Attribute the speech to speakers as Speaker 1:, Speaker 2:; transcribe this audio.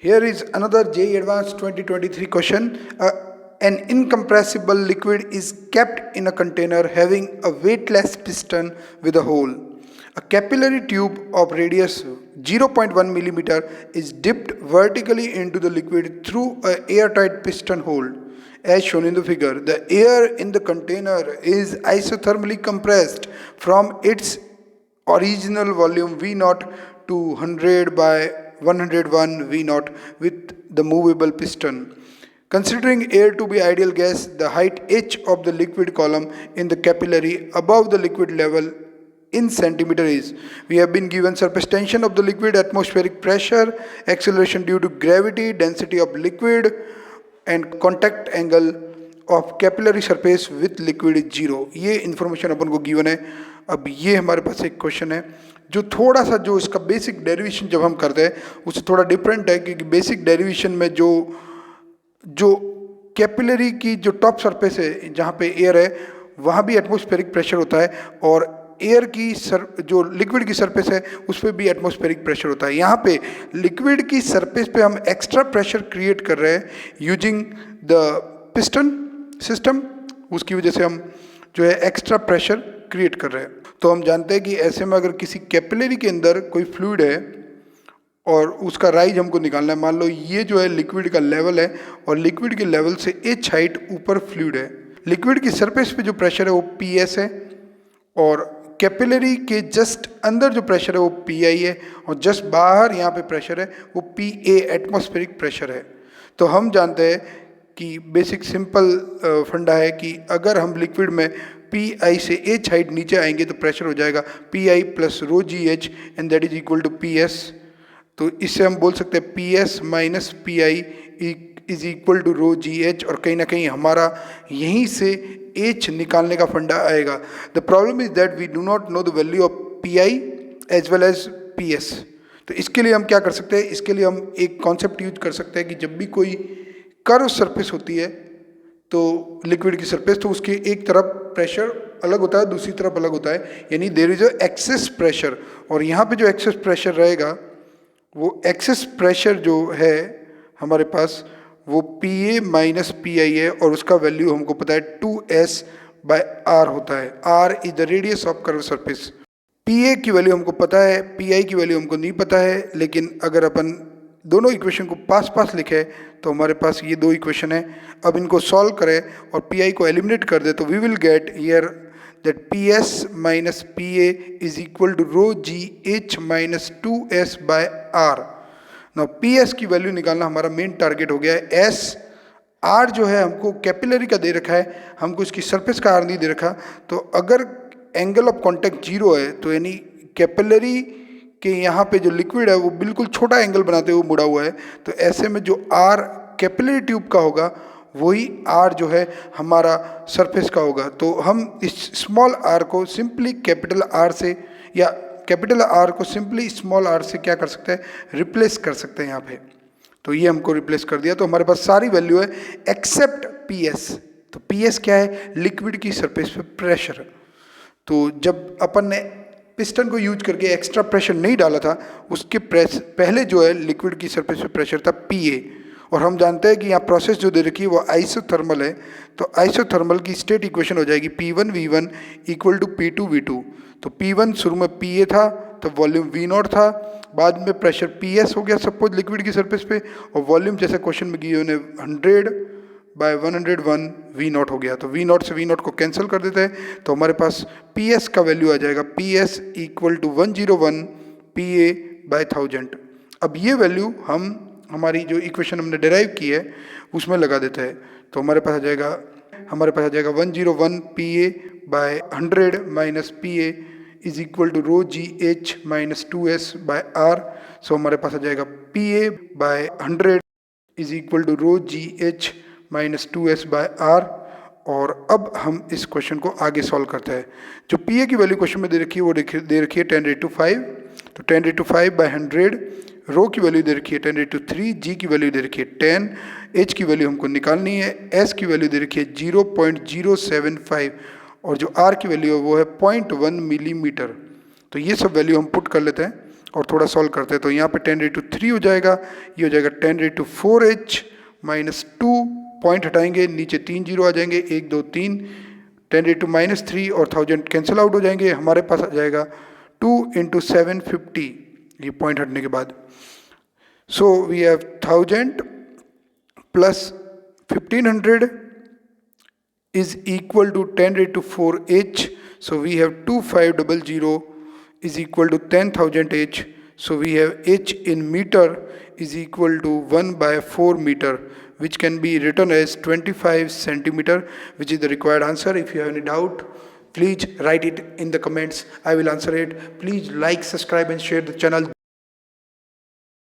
Speaker 1: Here is another JEE Advanced 2023 question. An incompressible liquid is kept in a container having a weightless piston with a hole. A capillary tube of radius 0.1 millimeter is dipped vertically into the liquid through an airtight piston hole. As shown in the figure, the air in the container is isothermally compressed from its original volume V naught to 100 by 101 V naught with the movable piston. Considering air to be ideal gas, the height h of the liquid column in the capillary above the liquid level in centimeter is. We have been given surface tension of the liquid, atmospheric pressure, acceleration due to gravity, density of liquid and contact angle of capillary surface with liquid is zero. ये information अपन को given है. अब ये हमारे पास एक question है जो थोड़ा सा जो इसका बेसिक डेरिवेशन जब हम करते हैं उससे थोड़ा डिफरेंट है, क्योंकि बेसिक डेरिवेशन में जो कैपिलरी की जो टॉप सरफेस है जहाँ पे एयर है वहाँ भी एटमॉस्फेरिक प्रेशर होता है और एयर की जो लिक्विड की सरफेस है उस पर भी एटमॉस्फेरिक प्रेशर होता है. यहाँ पे लिक्विड की सरफेस पे हम एक्स्ट्रा प्रेशर क्रिएट कर रहे हैं यूजिंग द पिस्टन सिस्टम. उसकी वजह से हम जो है एक्स्ट्रा प्रेशर क्रिएट कर रहे हैं. तो हम जानते हैं कि ऐसे में अगर किसी कैपिलरी के अंदर कोई फ्लूइड है और उसका राइज हमको निकालना है, मान लो ये जो है लिक्विड का लेवल है और लिक्विड के लेवल से एच हाइट ऊपर फ्लूइड है. लिक्विड की सरफेस पे जो प्रेशर है वो पी एस है और कैपिलरी के जस्ट अंदर जो प्रेशर है वो पी आई है और जस्ट बाहर यहाँ पे प्रेशर है वो पी ए एटमॉस्फेरिक प्रेशर है. तो हम जानते हैं कि बेसिक सिंपल फंडा है कि अगर हम लिक्विड में पी आई से एच हाइट नीचे आएंगे तो प्रेशर हो जाएगा P I plus rho G H and that is equal to P S. तो इससे हम बोल सकते हैं P S minus P I is equal to rho G H और कहीं ना कहीं हमारा यहीं से एच निकालने का फंडा आएगा. The problem is that we do not know the value of P I as well as P S. तो इसके लिए हम क्या कर सकते हैं, इसके लिए हम एक कॉन्सेप्ट यूज कर सकते हैं कि जब भी कोई कर्व सरफेस होती है तो लिक्विड की सरफेस, तो उसके एक तरफ प्रेशर अलग होता है दूसरी तरफ अलग होता है, यानी there is a excess pressure. और यहाँ पे जो एक्सेस प्रेशर रहेगा वो एक्सेस प्रेशर जो है हमारे पास वो पी ए माइनस पी आई है और उसका वैल्यू हमको पता है 2s बाय आर होता है. R is the radius of curve surface. P A की वैल्यू हमको पता है, पी आई की वैल्यू हमको नहीं पता है, लेकिन अगर अपन दोनों इक्वेशन को पास पास लिखे तो हमारे पास ये दो इक्वेशन है. अब इनको सॉल्व करें और पी आई को एलिमिनेट कर दे तो we will get here that P S minus P A is equal to rho G H minus 2s by R. Now P S की वैल्यू निकालना हमारा मेन टारगेट हो गया है. एस आर जो है हमको कैपिलरी का दे रखा है, हमको इसकी सरफेस का आर नहीं दे रखा. तो अगर एंगल ऑफ कॉन्टैक्ट जीरो है तो यानी कैपिलरी कि यहाँ पे जो लिक्विड है वो बिल्कुल छोटा एंगल बनाते हुए मुड़ा हुआ है. तो ऐसे में जो आर कैपिलरी ट्यूब का होगा वही आर जो है हमारा सरफेस का होगा. तो हम इस स्मॉल आर को सिंपली कैपिटल आर से या कैपिटल आर को सिंपली स्मॉल आर से क्या कर सकते हैं, रिप्लेस कर सकते हैं यहाँ पे. तो ये हमको रिप्लेस कर दिया. तो हमारे पास सारी वैल्यू है एक्सेप्ट पी एस. तो पी एस क्या है, लिक्विड की सरफेस पे प्रेशर. तो जब अपन ने पिस्टन को यूज करके एक्स्ट्रा प्रेशर नहीं डाला था उसके पहले जो है लिक्विड की सरफेस पे प्रेशर था पी ए. और हम जानते हैं कि यहाँ प्रोसेस जो दे रखी है वो आइसोथर्मल है. तो आइसोथर्मल की स्टेट इक्वेशन हो जाएगी P1 V1 equal to P2 V2. तो P1 शुरू में पी ए था तो वॉल्यूम V नॉट था, बाद में प्रेशर पी एस हो गया सपोज लिक्विड की सरफेस पे और वॉल्यूम जैसे क्वेश्चन में गिवन है 100 बाय 101 वी नॉट हो गया. तो वी नॉट से वी नॉट को कैंसिल कर देते हैं तो हमारे पास पी एस का वैल्यू आ जाएगा P S equal to 101 P A by 1000. अब ये वैल्यू हम हमारी जो इक्वेशन हमने डिराइव की है उसमें लगा देते हैं. तो हमारे पास आ जाएगा 101 P A by 100 minus P A is equal to rho G H minus 2s by R. So हमारे पास आ जाएगा P A by 100 is equal to rho G H minus 2s by R. और अब हम इस क्वेश्चन को आगे सॉल्व करते हैं. जो पी ए की वैल्यू क्वेश्चन में दे रखी है वो दे रखी है 10⁵ तो 10⁵ बाय 100. रो की वैल्यू दे रखी है 10⁵, जी की वैल्यू दे रखी है 10, एच की वैल्यू हमको निकालनी है, एस की वैल्यू दे रखी है 0.075 और जो आर की वैल्यू है वो है 0.1 मिलीमीटर. तो ये सब वैल्यू हम पुट कर लेते हैं और थोड़ा सॉल्व करते हैं। तो यहाँ पे 10⁻³ हो जाएगा, ये हो जाएगा 10⁻⁴h माइनस 2, पॉइंट हटाएंगे, नीचे 3 जीरो आ जाएंगे, 1 2 3, 10⁻³ और 1000 कैंसिल आउट हो जाएंगे, हमारे पास आ जाएगा 2 × 750, ये पॉइंट हटने के बाद। So we have 1000 plus 1500 is equal to 10⁻⁴h. So we have 2500 is equal to 10,000 h. So we have h in meter is equal to 1/4 meter, which can be written as 25 centimeter, which is the required answer. If you have any doubt, please write it in the comments. I will answer it. Please like, subscribe and share the channel.